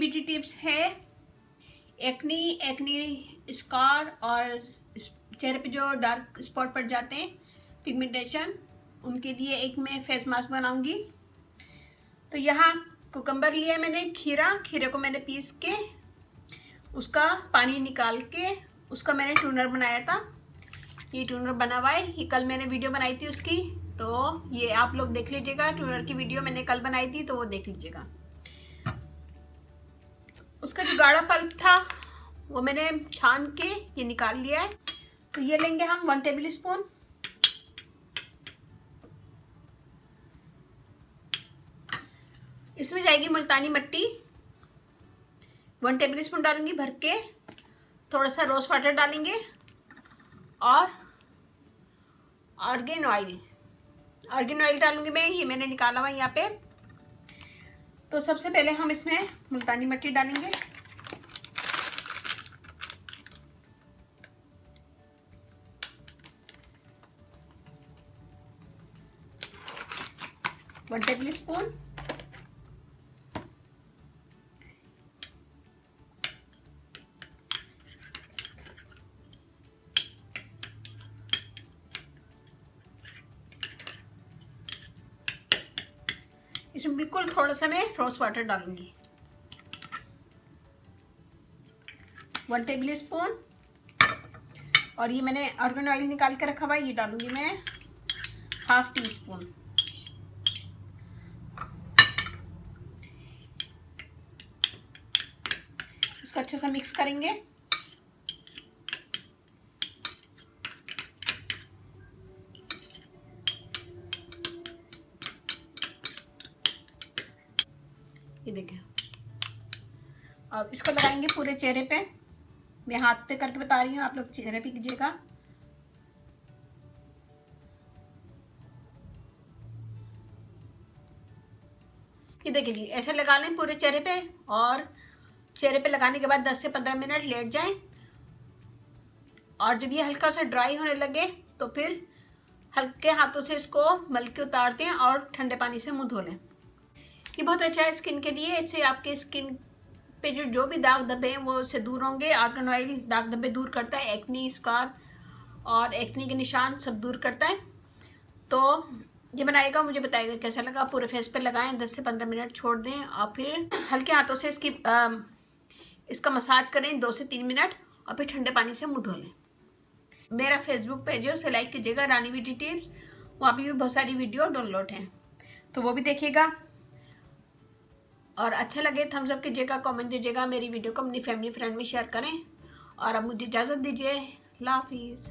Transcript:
Beauty tips है acne scar और चेहरे पे जो डार्क स्पॉट पड़ जाते हैं, पिगमेंटेशन, उनके लिए एक मैं फेस मास्क बनाऊंगी। तो यहाँ कुकम्बर लिया मैंने, खीरे को मैंने पीस के उसका पानी निकाल के उसका मैंने टूनर बनाया था। ये टूनर बना हुआ है, ये कल मैंने वीडियो बनाई थी उसकी, तो ये आप लोग देख लीजिएगा। टूनर की वीडियो मैंने कल बनाई थी, तो वो देख लीजिएगा। उसका जो गाढ़ा पल्प था वो मैंने छान के ये निकाल लिया है। तो ये लेंगे हम 1 टेबल स्पून। इसमें जाएगी मुल्तानी मिट्टी, 1 टेबल स्पून डालूंगी भर के। थोड़ा सा रोज वाटर डालेंगे और आर्गन ऑयल डालूंगी मैं, ये मैंने निकाला हुआ यहाँ पे। तो सबसे पहले हम इसमें मुल्तानी मिट्टी डालेंगे। One table spoon. इसमें बिल्कुल थोड़ा सा मैं रोज वाटर डालूंगी, 1 टेबल स्पून। और ये मैंने आर्गन ऑयल निकाल के रखा हुआ है, ये डालूंगी मैं 1/2 टीस्पून। इसको अच्छे से मिक्स करेंगे। ये देखें, अब इसको लगाएंगे पूरे चेहरे पे। मैं हाथ पे करके बता रही हूँ, आप लोग चेहरे पे कीजिएगा। ये देखिए जी, ऐसे लगा लें पूरे चेहरे पे। और चेहरे पे लगाने के बाद 10 से 15 मिनट लेट जाएं। और जब ये हल्का सा ड्राई होने लगे तो फिर हल्के हाथों से इसको मल के उतार दें और ठंडे पानी से मुंह धो लें। ये बहुत अच्छा है स्किन के लिए। इससे आपके स्किन पे जो भी दाग धब्बे हैं वो उससे दूर होंगे। आर्गन ऑयल दाग धब्बे दूर करता है, एक्नी स्कार और एक्नी के निशान सब दूर करता है। तो ये बनाएगा, मुझे बताएगा कैसा लगा। पूरे फेस पे लगाएं, 10 से 15 मिनट छोड़ दें और फिर हल्के हाथों से इसका मसाज करें 2 से 3 मिनट और फिर ठंडे पानी से मुँह धो लें। मेरा फेसबुक पेज है, उसे लाइक कीजिएगा, रानी ब्यूटी टिप्स। वहाँ पर भी बहुत सारी वीडियो डाउनलोड हैं, तो वो भी देखिएगा। और अच्छा लगे थम्स अप कीजिएगा, कमेंट दीजिएगा। मेरी वीडियो को अपनी फैमिली फ्रेंड में शेयर करें। और अब मुझे इजाज़त दीजिए। अल्लाह हाफिज़।